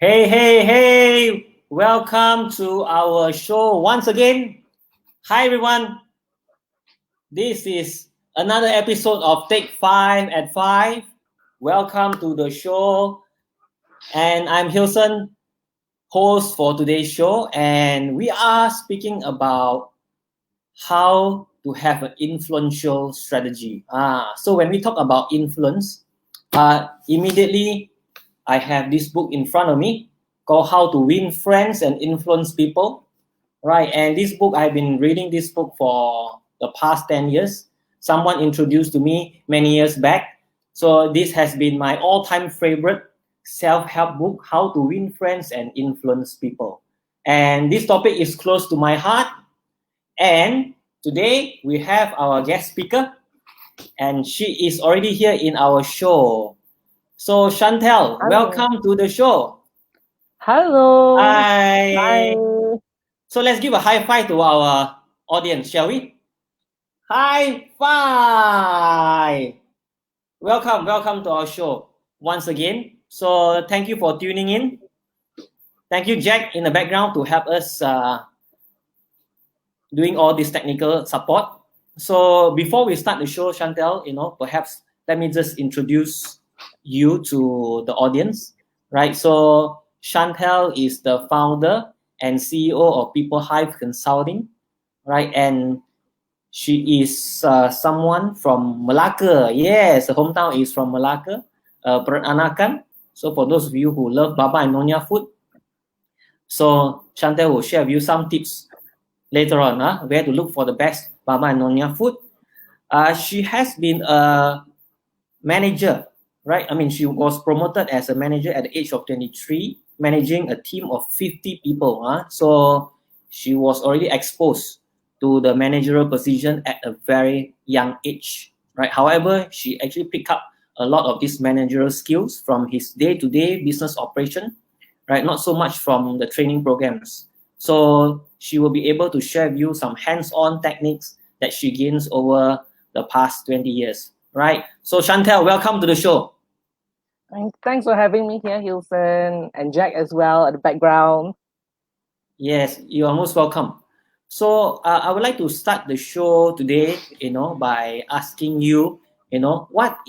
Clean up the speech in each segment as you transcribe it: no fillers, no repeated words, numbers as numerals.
Hey, welcome to our show once again. Hi everyone, this is another episode of Take 5 at 5. Welcome to the show, and I'm Hilson, host for today's show, and we are speaking about how to have an influential strategy. So when we talk about influence, immediately I have this book in front of me called How to Win Friends and Influence People, right? And this book, I've been reading this book for the past 10 years. Someone introduced to me many years back. So this has been my all-time favorite self-help book, How to Win Friends and Influence People. And this topic is close to my heart. And today we have our guest speaker, and she is already here in our show. So Chantal, welcome to the show. Hello. Hi. Hi. So let's give a high five to our audience, shall we? High five. Welcome to our show once again. So thank you for tuning in. Thank you, Jack, in the background to help us doing all this technical support. So before we start the show, Chantal, perhaps let me just introduce you to the audience, right? So Chantal is the founder and CEO of PeopleHive Consulting, right? And she is someone from Malacca. Yes, the hometown is from Malacca, Peranakan. So for those of you who love Baba and Nyonya food, so Chantal will share with you some tips later on, where to look for the best Baba and Nyonya food. She has been a manager, right? I mean, she was promoted as a manager at the age of 23, managing a team of 50 people. So she was already exposed to the managerial position at a very young age, right? However, she actually picked up a lot of these managerial skills from his day-to-day business operation, right? Not so much from the training programs. So she will be able to share with you some hands-on techniques that she gains over the past 20 years, right? So Chantal, welcome to the show. Thanks for having me here, Hilson, and Jack as well at the background. Yes, you are most welcome. So I would like to start the show today, by asking you, what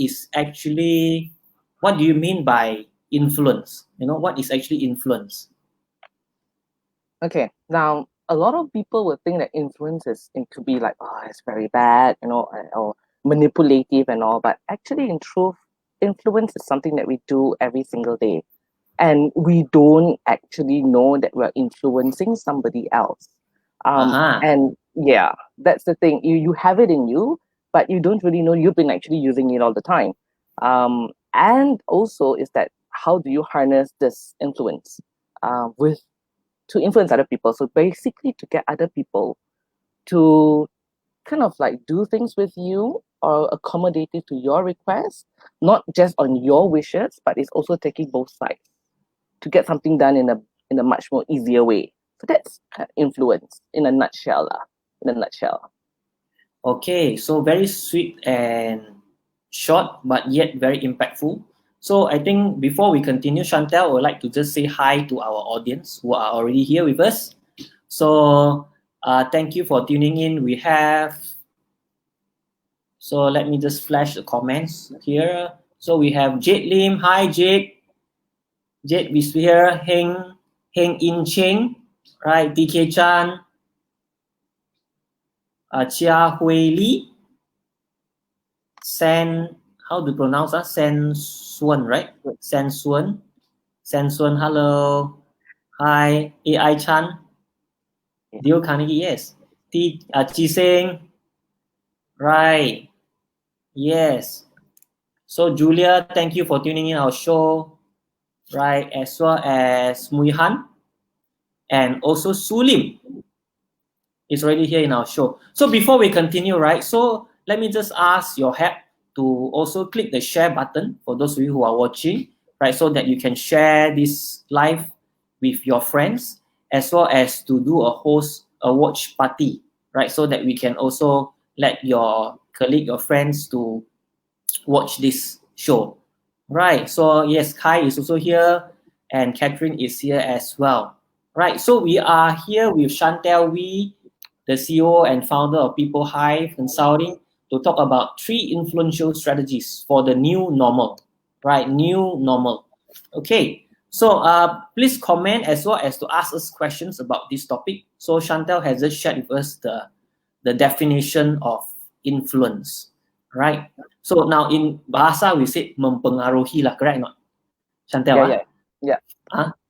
do you mean by influence? What is actually influence? Okay, now a lot of people would think that influence it could be like, oh, it's very bad, or manipulative and all. But actually, in truth, influence is something that we do every single day, and we don't actually know that we're influencing somebody else. And yeah, that's the thing. You have it in you, but you don't really know you've been actually using it all the time. And also is that how do you harness this influence with to influence other people? So basically, to get other people to kind of like do things with you or accommodative to your requests, not just on your wishes, but it's also taking both sides to get something done in a much more easier way. So that's influence in a nutshell. Okay, so very sweet and short, but yet very impactful. So I think before we continue, Chantal, I would like to just say hi to our audience who are already here with us. So thank you for tuning in. So let me just flash the comments here. So we have Jade Lim. Hi, Jade. Jade is here. Heng In Cheng, right? DK Chan. Chia Hui Li. How do you pronounce that? San Suan, right? San Suan, hello. Hi, AI Chan. Dale Carnegie, yes. Chi Seng, right? Yes. So Julia, thank you for tuning in our show, right? As well as Muihan and also Sulim is already here in our show. So before we continue, right? So let me just ask your help to also click the share button for those of you who are watching, right? So that you can share this live with your friends, as well as to do a watch party, right? So that we can also let your colleague, your friends to watch this show. Right. So yes, Kai is also here and Catherine is here as well. Right. So we are here with Chantal Wee, the CEO and founder of PeopleHive Consulting, to talk about 3 influential strategies for the new normal. Right. New normal. Okay. So please comment as well as to ask us questions about this topic. So Chantal has just shared with us the definition of influence. Right. So now in bahasa we say mempengaruhi lah, correct not? Chantel, Yeah.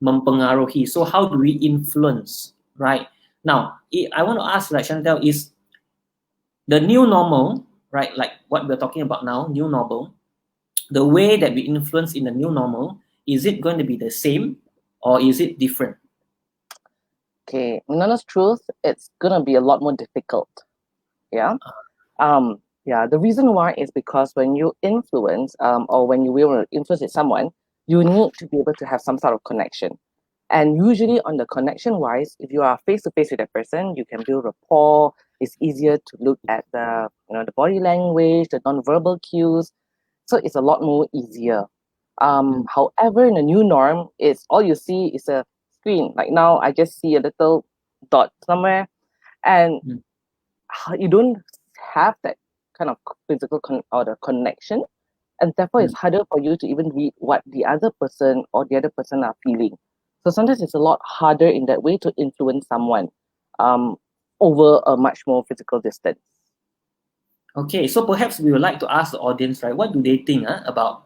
mempengaruhi. So how do we influence, right? Now, I want to ask, like Chantel, is the new normal, right? Like what we're talking about now, new normal, the way that we influence in the new normal, is it going to be the same or is it different? Okay, in honest truth, it's gonna be a lot more difficult. Yeah. Yeah. The reason why is because when you influence, or when you will influence someone, you need to be able to have some sort of connection. And usually, on the connection wise, if you are face to face with a person, you can build rapport. It's easier to look at the body language, the non-verbal cues. So it's a lot more easier. However, in the new norm, it's all you see is a screen. Like now, I just see a little dot somewhere, and you don't have that kind of physical or the connection, and therefore it's harder for you to even read what the other person or the other person are feeling. So sometimes it's a lot harder in that way to influence someone um, over a much more physical distance. Okay, so perhaps we would like to ask the audience, right? What do they think about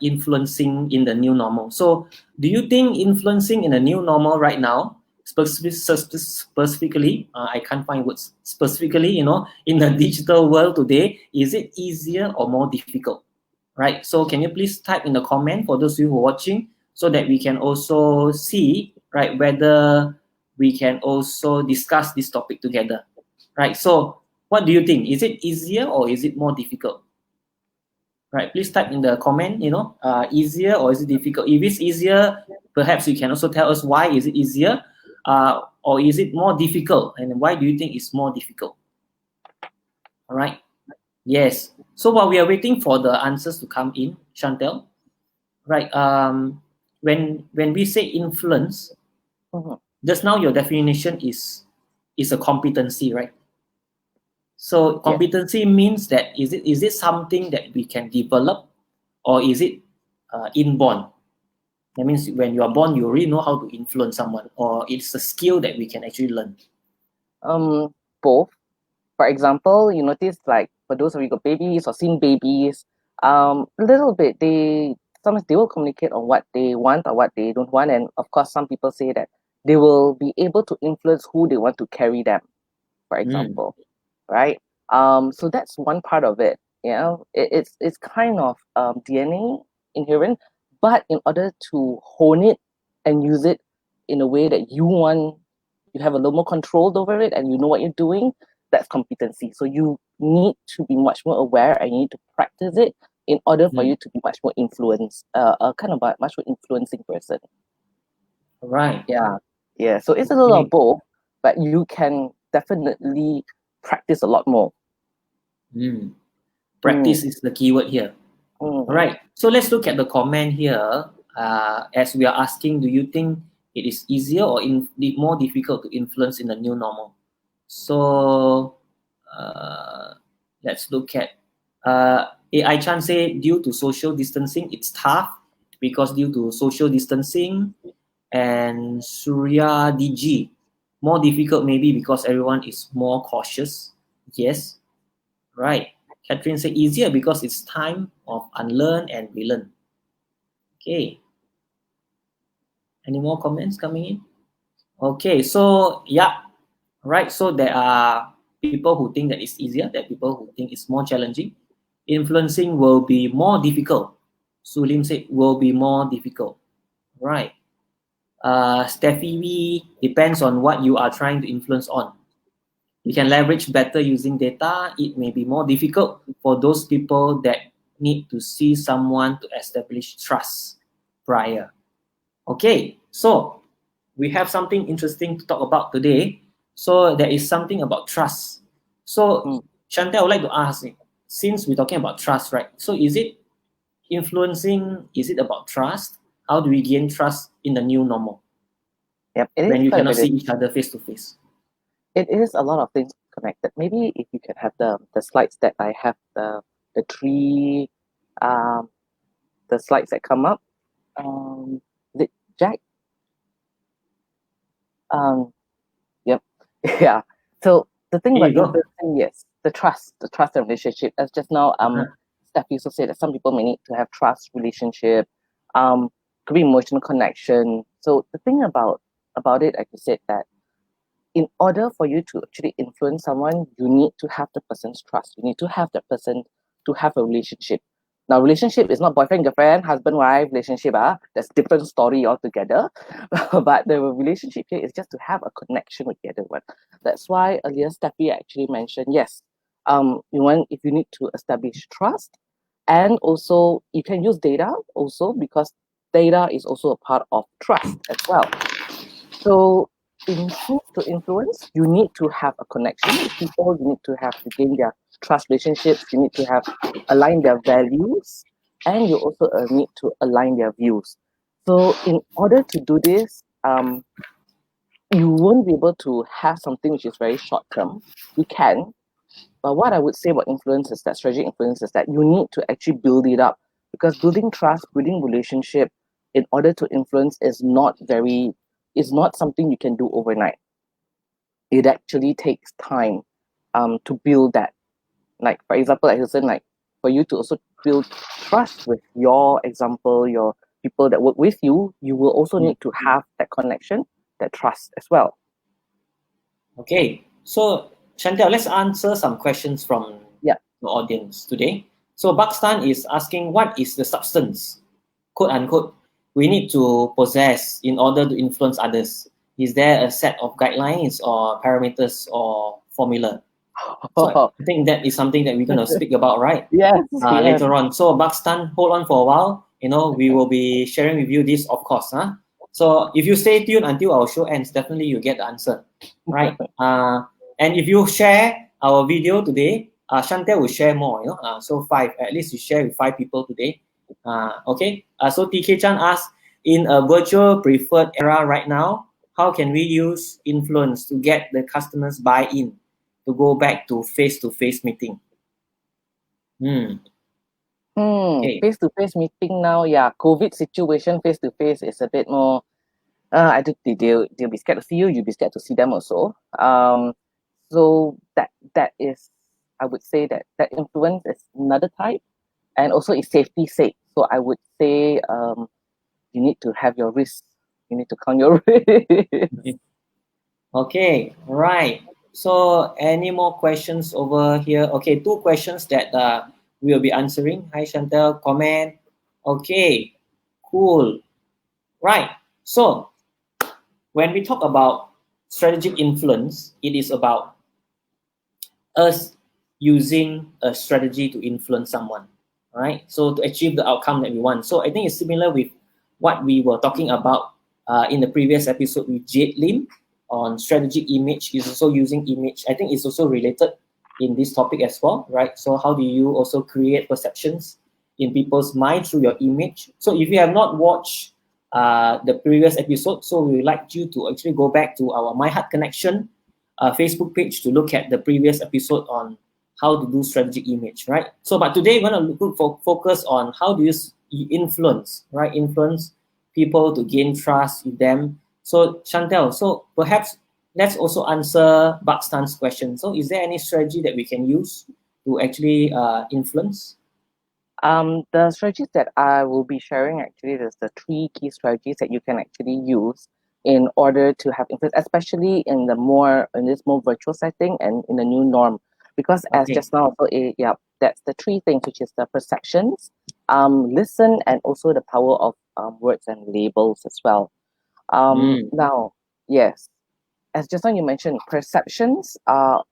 influencing in the new normal? So, do you think influencing in the new normal right now, specifically, I can't find words specifically, in the digital world today, is it easier or more difficult? Right. So, can you please type in the comment for those of you who are watching, so that we can also see, right, whether we can also discuss this topic together, right? So, what do you think? Is it easier or is it more difficult? Right, please type in the comment, easier or is it difficult? If it's easier, perhaps you can also tell us why is it easier, or is it more difficult, and why do you think it's more difficult? All right. Yes. So while we are waiting for the answers to come in, Chantal, right? When we say influence, just now your definition is a competency, right? So competency means that is it something that we can develop, or is it inborn? That means when you are born, you already know how to influence someone, or it's a skill that we can actually learn. Both. For example, you notice, like, for those of you who got babies or seen babies, a little bit sometimes they will communicate on what they want or what they don't want, and of course some people say that they will be able to influence who they want to carry them, for example, right? So that's one part of it. It's kind of DNA inherent, but in order to hone it and use it in a way that you have a little more control over it and you know what you're doing, that's competency. So you need to be much more aware and you need to practice it in order for you to be much more influenced, kind of a much more influencing person. Right. Yeah. So it's a little of both, but you can definitely practice a lot more. Practice is the keyword here. All right. So let's look at the comment here. As we are asking, do you think it is easier or more difficult to influence in the new normal? So let's look at AI Chan say due to social distancing, it's tough because due to social distancing, and Surya DG, more difficult maybe because everyone is more cautious. Yes, right. Catherine said easier because it's time of unlearn and relearn. Okay. Any more comments coming in? Okay, so yeah, right? So there are people who think that it's easier, there are people who think it's more challenging. Influencing will be more difficult. Sulim said will be more difficult, right? Steffi V depends on what you are trying to influence on. You can leverage better using data. It may be more difficult for those people that need to see someone to establish trust prior. Okay, so we have something interesting to talk about today. So there is something about trust. So Chantal, I would like to ask, since we're talking about trust, right? So is it influencing? Is it about trust? How do we gain trust in the new normal Yep, it when is you quite a cannot bit. see each other face to face? It is a lot of things connected. Maybe if you can have the slides that I have, the three the slides that come up. Is it Jack? Yep. Yeah. So the thing Here about you go. influencing, yes, the trust and relationship. As just now, Steph used to say that some people may need to have trust, relationship, could be emotional connection. So the thing about it, like you said, that in order for you to actually influence someone, you need to have the person's trust. You need to have that person to have a relationship. Now, relationship is not boyfriend, girlfriend, husband, wife relationship. That's different story altogether. But the relationship here is just to have a connection with the other one. That's why earlier Steffi actually mentioned, yes, if you need to establish trust, and also you can use data also because data is also a part of trust as well. So in truth to influence, you need to have a connection with people. You need to have to gain their trust relationships. You need to have align their values, and you also need to align their views. So in order to do this, you won't be able to have something which is very short term. You can, but what I would say about influence is that strategic influence is that you need to actually build it up because building trust, building relationship in order to influence is not something you can do overnight. It actually takes time to build that. Like for example, like Hilson, like for you to also build trust with your example, your people that work with you, you will also need to have that connection, that trust as well. Okay, so Chantal, let's answer some questions from Yeah. the audience today. So Buxton is asking, what is the substance, quote unquote, we need to possess in order to influence others? Is there a set of guidelines or parameters or formula? So I think that is something that we're going to speak about, right? Yes, yes. Later on. So Buxton, hold on for a while. We will be sharing with you this, of course. So if you stay tuned until our show ends, definitely you get the answer, right? And if you share our video today, Chantal will share more. So at least you share with 5 people today. Okay. So TK Chan asks, in a virtual preferred era right now, how can we use influence to get the customers buy-in to go back to face-to-face meeting? Okay. Face-to-face meeting now, yeah, COVID situation, face-to-face is a bit more. I think they'll be scared to see you. You'll be scared to see them also. So that is, I would say that influence is another type, and also it's safety sake. So I would say you need to have your risk. You need to count your risk. Okay, right. So any more questions over here? Okay, 2 questions that we'll be answering. Hi Chantal, comment. Okay, cool. Right. So when we talk about strategic influence, it is about us using a strategy to influence someone, right? So to achieve the outcome that we want. So I think it's similar with what we were talking about in the previous episode with Jade Lim on strategic image. Is also using image. I think it's also related in this topic as well, right? So how do you also create perceptions in people's mind through your image? So if you have not watched the previous episode, so we would like you to actually go back to our My Heart Connection Facebook page to look at the previous episode on how to do strategic image, right? So, but today we're going to focus on how do you influence, right? Influence people to gain trust with them. So, Chantal, so perhaps let's also answer Buxton's question. So, is there any strategy that we can use to actually influence? The strategies that I will be sharing actually, there's the 3 key strategies that you can actually use in order to have influence, especially in this more virtual setting and in the new norm. Because as Okay. just now, yeah, that's the three things, which is the perceptions, listen, and also the power of words and labels as well. Now, yes, as just now you mentioned, perceptions are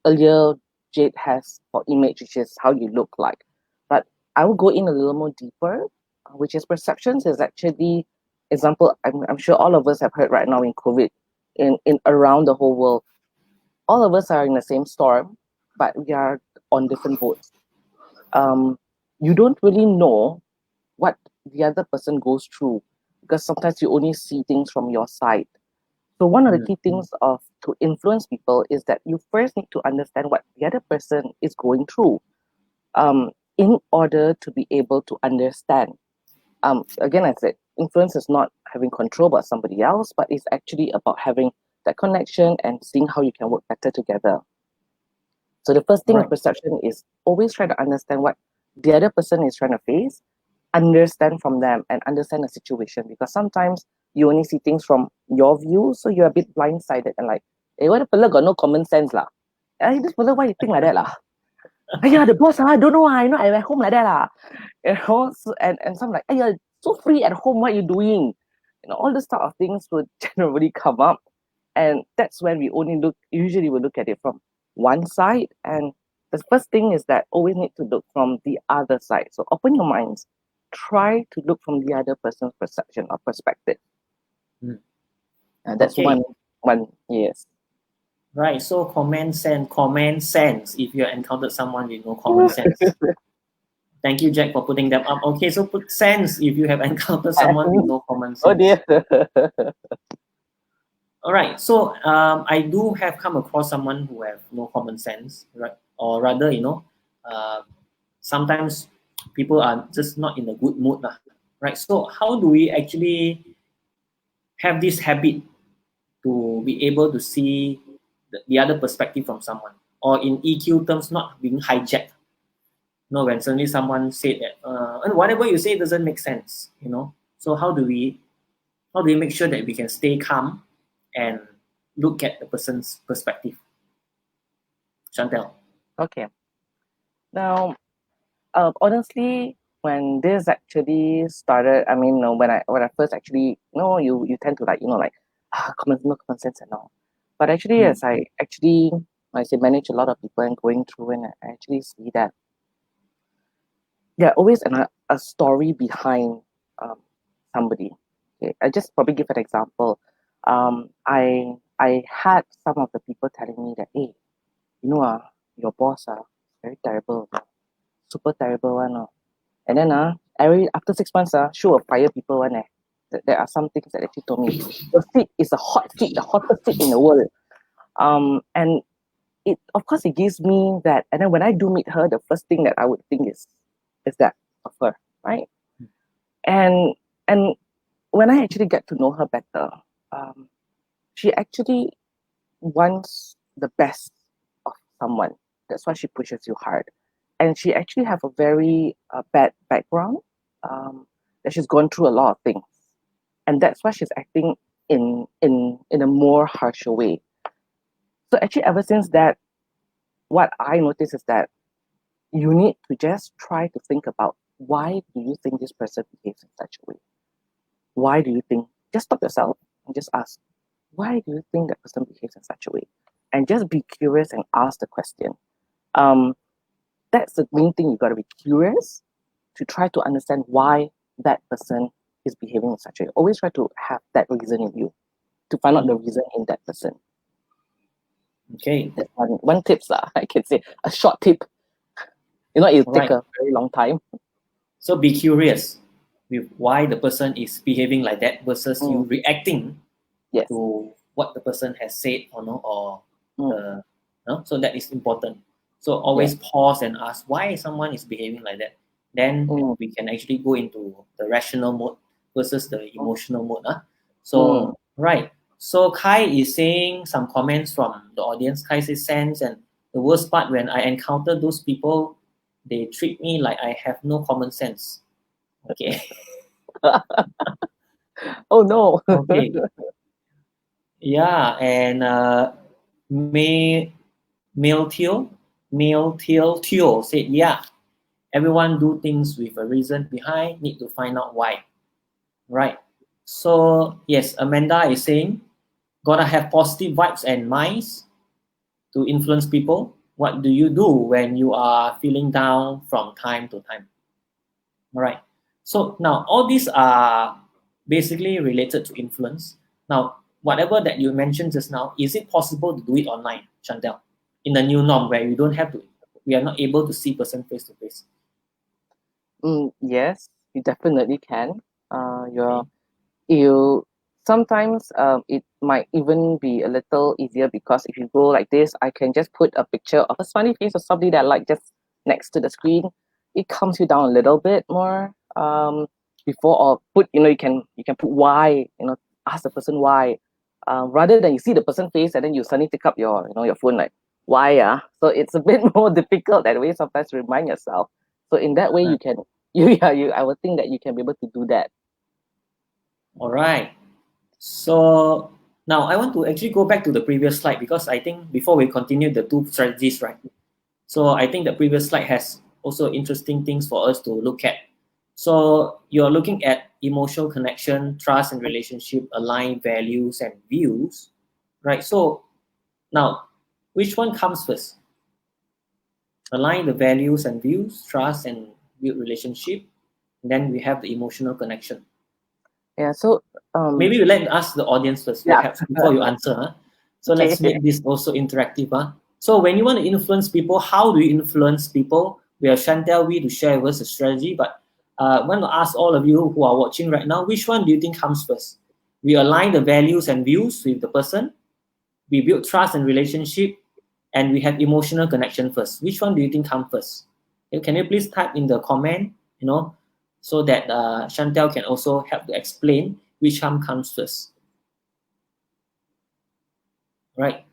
earlier Jade has for image, which is how you look like. But I will go in a little more deeper, which is perceptions is actually example. I'm sure all of us have heard right now in COVID, in around the whole world, all of us are in the same storm, but we are on different boats. Um, you don't really know what the other person goes through because sometimes you only see things from your side. So one of the key things of to influence people is that you first need to understand what the other person is going through, in order to be able to understand. Again, I said influence is not having control about somebody else, but it's actually about having that connection and seeing how you can work better together. So the first thing Right. with perception is always try to understand what the other person is trying to face, understand from them and understand the situation, because sometimes you only see things from your view, so you're a bit blindsided and like, hey, what the fella got no common sense lah. Hey, this fella, why you think like that lah? Yeah, the boss, I don't know, I'm at home like that lah. So, and some like, hey, you're so free at home, what you doing? All this type of things would generally come up. And that's when we usually will look at it from one side. And the first thing is that always need to look from the other side. So open your minds, try to look from the other person's perception or perspective. And that's Okay. one, yes. Right. So common sense. If you encountered someone with no common sense. Thank you, Jack, for putting them up. Okay, so put sense if you have encountered someone with no common sense. Oh dear. All right. So I do have come across someone who have no common sense, right? Or rather, sometimes people are just not in a good mood, right? So how do we actually have this habit to be able to see the other perspective from someone, or in EQ terms, not being hijacked? No, when suddenly someone said that, and whatever you say doesn't make sense, So how do we make sure that we can stay calm and look at the person's perspective? Chantal. Okay. Now, honestly, when this actually started, I mean, when I first actually, you tend to like, no common sense and all. But actually, as I actually, I say, manage a lot of people and going through, and I actually see that there always a story behind somebody. Okay, I just probably give an example. I had some of the people telling me that, hey, your boss very terrible, super terrible one. And then after 6 months, sure will fire people one. There are some things that actually told me the seat is a hot seat, the hottest seat in the world. And it of course it gives me that. And then when I do meet her, the first thing that I would think is that of her, right? And when I actually get to know her better, she actually wants the best of someone. That's why she pushes you hard. And she actually have a very bad background, that she's gone through a lot of things. And that's why she's acting in a more harsher way. So actually ever since that, what I notice is that you need to just try to think about, why do you think this person behaves in such a way? Why do you think, just stop yourself and just ask, why do you think that person behaves in such a way? And just be curious and ask the question. That's the main thing. You got to be curious to try to understand why that person is behaving in such a way. Always try to have that reason in you, to find out the reason in that person. Okay. That's one tips I can say, a short tip. It'll take a very long time. So be curious with why the person is behaving like that versus you reacting to what the person has said or no, or so that is important. So always pause and ask why someone is behaving like that. Then we can actually go into the rational mode versus the emotional mode. So right. So Kai is saying some comments from the audience. Kai says sense, and the worst part, when I encounter those people, they treat me like I have no common sense. Okay. Oh no. Okay. Yeah, and May Teo said, yeah, everyone do things with a reason behind, need to find out why. Right. So yes, Amanda is saying, gotta have positive vibes and minds to influence people. What do you do when you are feeling down from time to time? All right. So now all these are basically related to influence. Now, whatever that you mentioned just now, is it possible to do it online, Chantal, in the new norm where we are not able to see person face to face? Yes, you definitely can. Okay. You sometimes it might even be a little easier because if you go like this, I can just put a picture of a smiley face or something that I like just next to the screen. It calms you down a little bit more. Before or put you can put why, ask the person why, rather than you see the person face and then you suddenly pick up your phone like why so it's a bit more difficult that way sometimes to remind yourself. So in that way Uh, you can you I would think that you can be able to do that. all right. So now I want to actually go back to the previous slide because I think before we continue the two strategies, right? So I think the previous slide has also interesting things for us to look at. So you're looking at emotional connection, trust and relationship, align values and views, right? So now, which one comes first? Align the values and views, trust and build relationship. And then we have the emotional connection. Yeah, so Maybe we let ask the audience first, yeah. perhaps before you answer. Huh? So Okay. let's make this also interactive. Huh? So when you want to influence people, how do you influence people? We have Chantal Wee to share with us a strategy, but I want to ask all of you who are watching right now, which one do you think comes first? We align the values and views with the person, we build trust and relationship, and we have emotional connection first. Which one do you think comes first? Can you please type in the comment, so that Chantal can also help to explain which one comes first, right?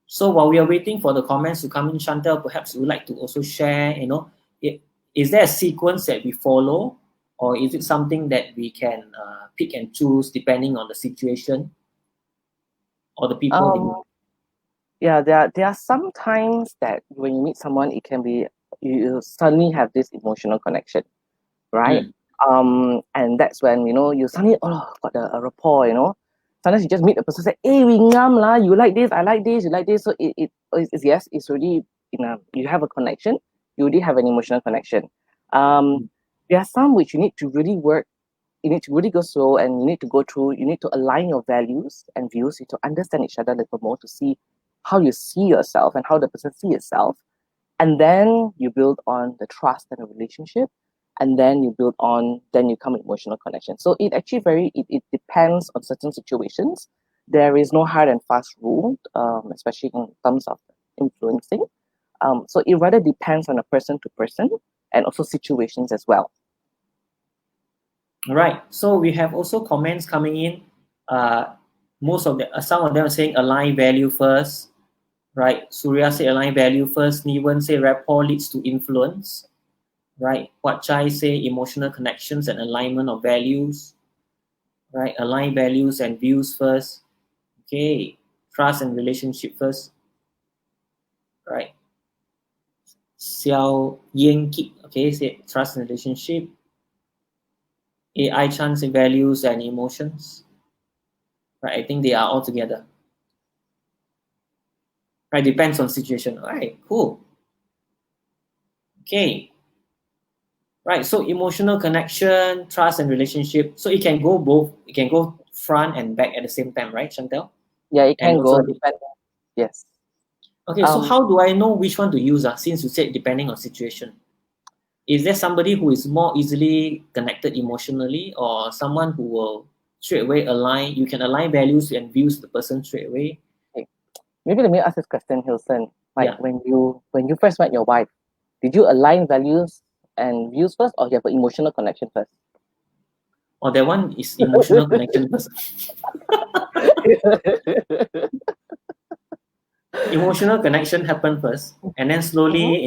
So while we are waiting for the comments to come in, Chantal, perhaps you would like to also share, is there a sequence that we follow, or is it something that we can pick and choose depending on the situation or the people we um meet? yeah, there are some times that when you meet someone it can be you suddenly have this emotional connection, right? Mm. And that's when you suddenly got a rapport. Sometimes you just meet a person say, hey, we ngam lah, you like this, I like this, you like this. So it's yes, it's really you have a connection, you already have an emotional connection. um Mm. there are some which you need to really work, you need to really go slow, and you need to go through, you need to align your values and views, you need to understand each other a little more to see how you see yourself and how the person see itself. And then you build on the trust and the relationship, and then you come with emotional connection. So it actually it depends on certain situations. There is no hard and fast rule, especially in terms of influencing. So it rather depends on a person to person and also situations as well. All right. So we have also comments coming in. Uh, some of them are saying align value first, right? Surya say align value first. Nivan say rapport leads to influence, right? What Chai say emotional connections and alignment of values, right? Align values and views first. Okay. Trust and relationship first, right? Xiao Ying Kip, okay, say trust and relationship. AI Chan say values and emotions, right? I think they are all together. Right, depends on situation. All right, cool. Okay, right. So emotional connection, trust, and relationship. So it can go both. It can go front and back at the same time, right, Chantel? Yeah, it And can also, go depend. Yes. okay. So um how do I know which one to use? Since you said depending on situation, is there somebody who is more easily connected emotionally, or someone who will straight away align? You can align values and views with the person straight away. okay. Maybe let me ask this question, Hilson. Like Yeah. when you first met your wife, did you align values and views first, or you have an emotional connection first? Or that one is emotional connection first. Emotional connection happened first, and then Mhm. slowly,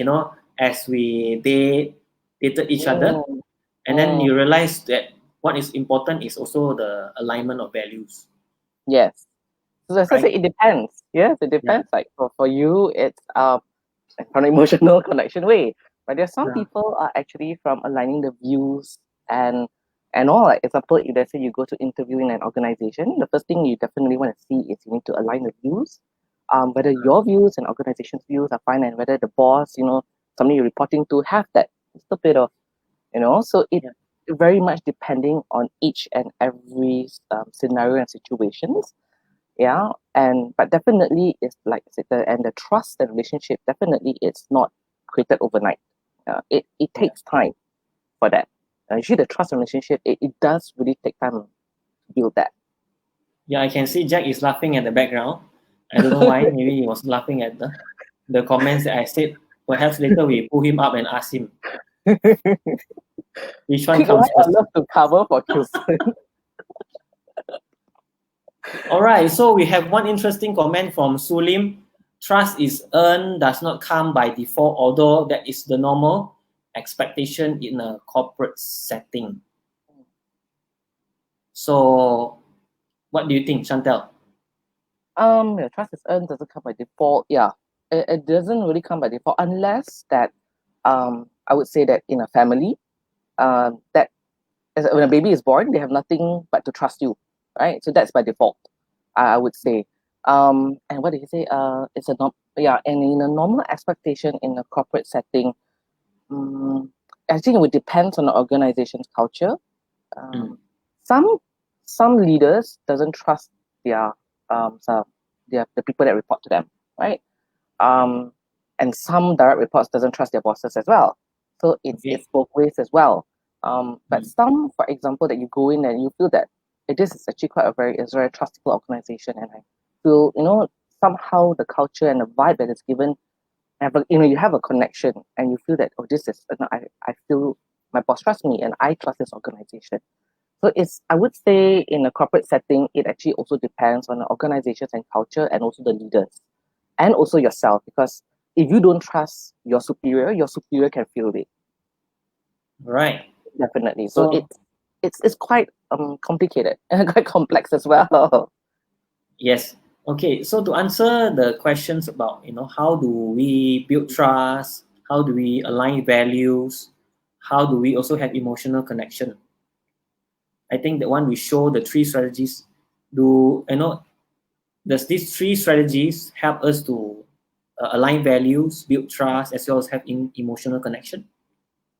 as we dated each other, Mm, and then mm, you realize that what is important is also the alignment of values. yes. So as I say, it depends. Yes, it depends. Yeah. Like for you, it's from an emotional connection way. But there's some Yeah. people are actually from aligning the views and all. Like example, if let's say you go to interview in an organization, the first thing you definitely want to see is you need to align the views. Whether your views and organization's views are fine, and whether the boss, somebody you're reporting to, have that little bit of, so it Yeah. very much depending on each and every scenario and situations. Yeah, and but definitely it's like I said, the trust and relationship, definitely it's not created overnight. It Yeah. takes time for that. Usually the trust and relationship, it does really take time to build that. Yeah, I can see Jack is laughing at the background. I don't know why. Maybe he was laughing at the comments that I said. Perhaps later we pull him up and ask him which one Quick line comes I first. love to cover for Kilson. All right, so we have one interesting comment from Sulim. Trust is earned, does not come by default, although that is the normal expectation in a corporate setting. So, what do you think, Chantal? Trust is earned doesn't come by default. Yeah, it doesn't really come by default unless that I would say that in a family, that when a baby is born, they have nothing but to trust you, right? So that's by default, I would say. And what did he say? It's a yeah, and in a normal expectation in a corporate setting, um, I think it would depend on the organization's culture. Mm. Um, some some leaders doesn't trust their so the people that report to them, right? Um, and some direct reports doesn't trust their bosses as well. So it's Okay. both ways as well. But Mm. some, for example, that you go in and you feel that this is actually it's a very trustable organization, and I feel somehow the culture and the vibe that is given you have a connection, and you feel that this is I feel my boss trusts me and I trust this organization. So I would say in a corporate setting, it actually also depends on the organizations and culture and also the leaders and also yourself, because if you don't trust your superior can feel it, Right. definitely. So So, it's quite complicated and quite complex as well. yes. Okay. So to answer the questions about, how do we build trust? How do we align values? How do we also have emotional connection? I think that one we show the three strategies. Does these three strategies help us to align values, build trust, as well as have emotional connection?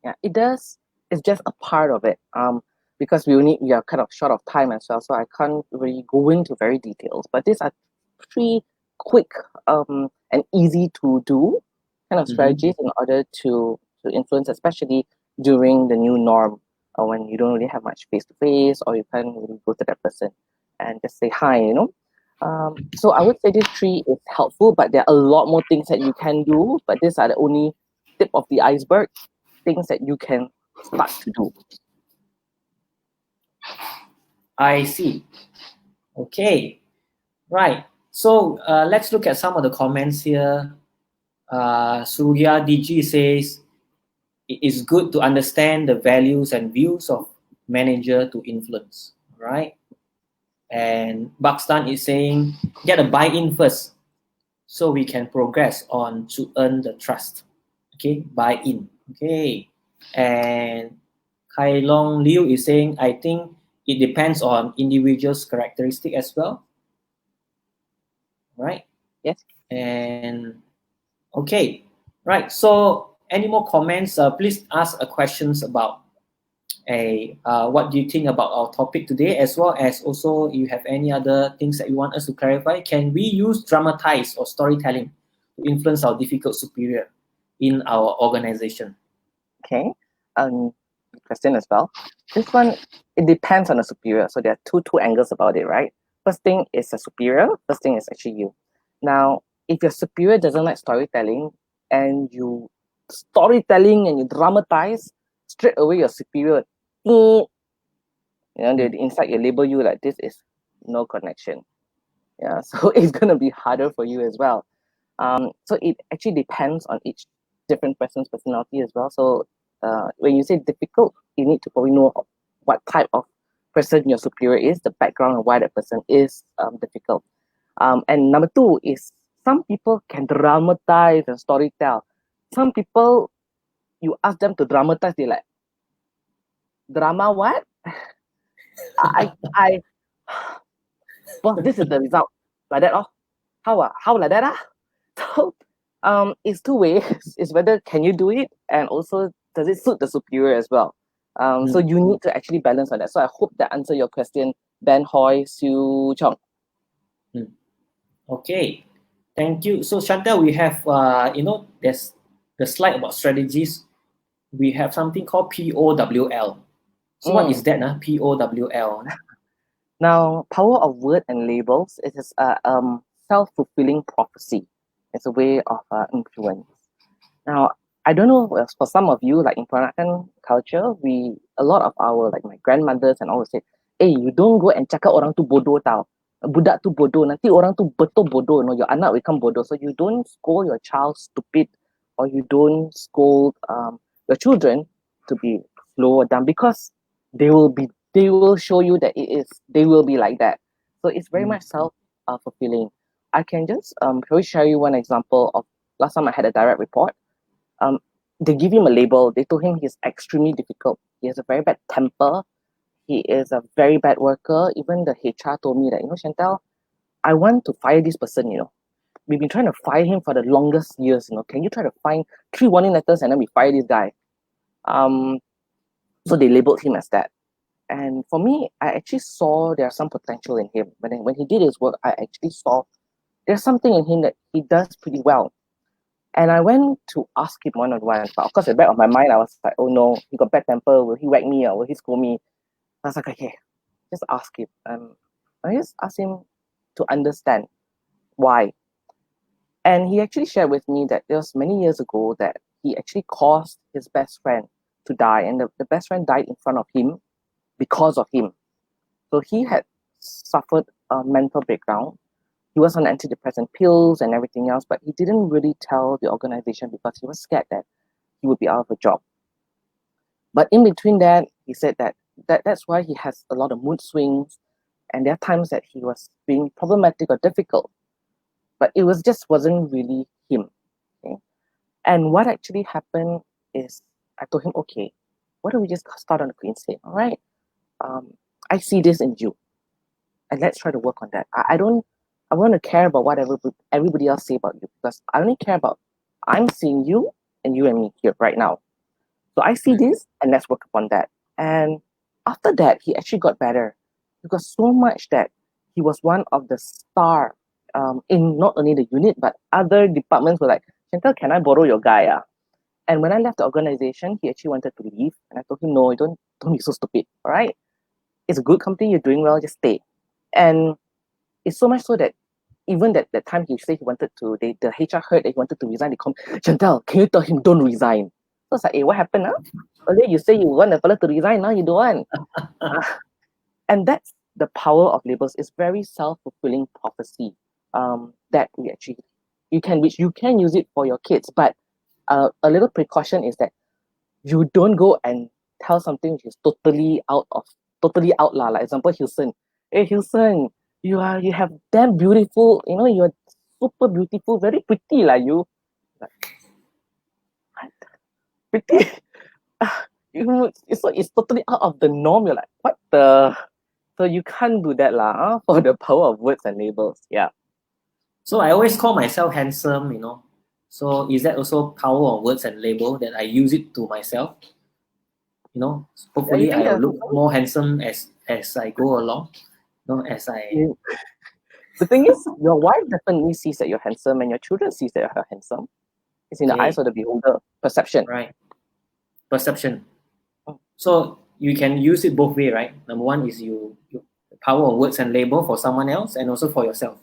Yeah, it does. It's just a part of it. Because we are kind of short of time as well, so I can't really go into very details. But these are three quick and easy to do kind of Mm-hmm. strategies in order to influence, especially during the new norm, when you don't really have much face to face, or you can't really go to that person and just say hi. So I would say these three is helpful, but there are a lot more things that you can do. But these are the only tip of the iceberg, things that you can start to do. I see. Okay. Right. So let's look at some of the comments here. Surya DG says it is good to understand the values and views of manager to influence. Right. And Buxton is saying get a buy-in first so we can progress on to earn the trust. Okay, buy-in. Okay. And Kai Long Liu is saying, I think it depends on individuals' characteristic as well. Right? Yes. And okay. Right. So any more comments? Please ask questions about what do you think about our topic today, as well as also you have any other things that you want us to clarify. Can we use dramatize or storytelling to influence our difficult superior in our organization? Okay. Good question as well. This one, it depends on the superior. So there are two angles about it, right? First thing is a superior. First thing is actually you. Now, if your superior doesn't like storytelling, and you storytelling and you dramatize, straight away your superior, they inside you label you like this is no connection. Yeah, so it's gonna be harder for you as well. So it actually depends on each different person's personality as well. So when you say difficult, you need to probably know what type of person your superior is, the background and why that person is difficult. And number two is some people can dramatize and storytell. Some people, you ask them to dramatize, they're like, drama what? I, boss, this is the result. Like that, oh, how like that, ah? So, it's two ways. It's whether can you do it, and also does it suit the superior as well. So you need to actually balance on that. So I hope that answer your question, Ben Hoi Siu Chong. Okay, thank you. So Chantal, we have there's the slide about strategies. We have something called POWL. So what is that? POWL. Now, power of word and labels, it is a self-fulfilling prophecy. It's a way of influence. Now, I don't know, for some of you, like in Peranakan culture, a lot of our, like my grandmothers and all would say, hey, you don't go and cakap orang tu bodoh tau. Budak tu bodoh, nanti orang tu betul bodoh, your anak will become bodoh. So you don't scold your child stupid, or you don't scold your children to be slow or dumb, because they will show you that they will be like that. So it's very much self-fulfilling. I can just probably share you one example of last time I had a direct report. They give him a label. They told him he's extremely difficult. He has a very bad temper. He is a very bad worker. Even the HR told me that, Chantal, I want to fire this person, We've been trying to fire him for the longest years, Can you try to find 3 warning letters and then we fire this guy? So they labeled him as that. And for me, I actually saw there's some potential in him. When he did his work, I actually saw there's something in him that he does pretty well. And I went to ask him one-on-one. But of course, at the back of my mind, I was like, oh no, he got bad temper. Will he whack me or will he scold me? I was like, okay, just ask him. I just asked him to understand why. And he actually shared with me that it was many years ago that he actually caused his best friend to die. And the best friend died in front of him because of him. So he had suffered a mental breakdown. He was on antidepressant pills and everything else, but he didn't really tell the organization because he was scared that he would be out of a job. But in between that, he said that's why he has a lot of mood swings, and there are times that he was being problematic or difficult, but it wasn't really him. Okay? And what actually happened is I told him, okay, why don't we just start on a clean slate? All right, I see this in you, and let's try to work on that. I want to care about whatever everybody else say about you, because I only care about I'm seeing you and me here right now. So I see this, and let's work upon that. And after that, he actually got better. He got so much that he was one of the star in not only the unit, but other departments were like, Chantal, can I borrow your guy? And when I left the organization, he actually wanted to leave. And I told him, no, don't be so stupid, all right? It's a good company, you're doing well, just stay. And it's so much so that even that time he said he wanted to, the HR heard that he wanted to resign. They called me, Chantal, can you tell him don't resign? So I was like, hey, what happened? Earlier you say you want a fellow to resign, now you don't want. And that's the power of labels. It's very self-fulfilling prophecy that we actually, you can use it for your kids. But a little precaution is that you don't go and tell something which is totally out. Like example, Hilson. Hey Hilson, you have damn beautiful, you're super beautiful, very pretty like you. Like, what? Pretty? It's totally out of the norm. You're like, what the? So you can't do that for the power of words and labels. Yeah. So I always call myself handsome, So is that also power of words and label that I use it to myself? Hopefully I will look more handsome as I go along. As I. The thing is, your wife definitely sees that you're handsome, and your children sees that you're handsome. It's in the eyes of the beholder. Perception. Right. Perception. So you can use it both way, right? Number one is you power of words and label for someone else, and also for yourself.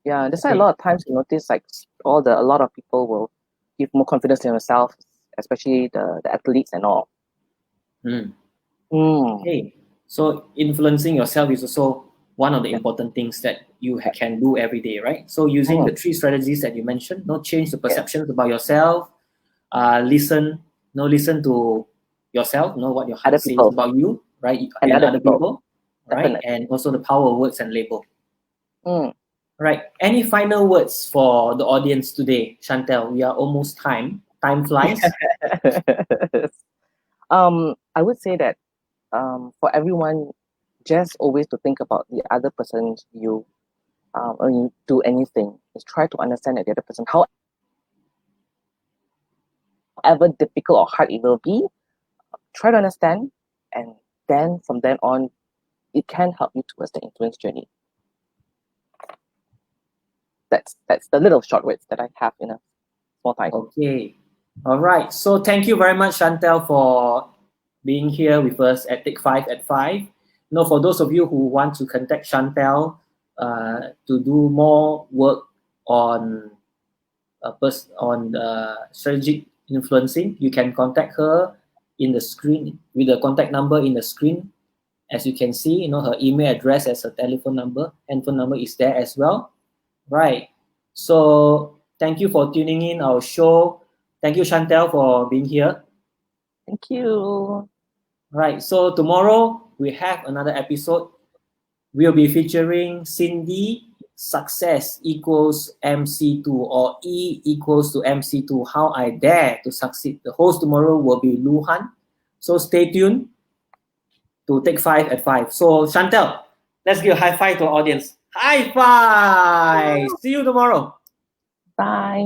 Yeah, that's why a lot of times you notice like a lot of people will give more confidence in themselves, especially the athletes and all. Okay, so influencing yourself is also one of the important things that you can do every day, right? So using the 3 strategies that you mentioned, change the perceptions about yourself, listen to yourself, what your heart says about you, right? And other people, right? And also the power of words and label. Mm. Right. Any final words for the audience today, Chantal? We are almost time. Time flies. I would say that for everyone, just always to think about the other person's view when you do anything. Is try to understand that the other person, however difficult or hard it will be, try to understand, and then from then on, it can help you towards the influence journey. That's the little short words that I have in a small time. Okay. All right. So thank you very much, Chantal, for being here with us at Take 5 at 5. For those of you who want to contact Chantal to do more work on strategic influencing, you can contact her in the screen with the contact number in the screen. As you can see, her email address as her telephone number, handphone number is there as well. Right. So thank you for tuning in our show. Thank you, Chantal, for being here. Thank you. Right. So tomorrow we have another episode. We'll be featuring Cindy. Success equals MC2 or E equals to MC2. How I dare to succeed. The host tomorrow will be Luhan. So stay tuned to Take 5 at 5. So Chantal, let's give a high five to our audience. High five! See you tomorrow. Bye.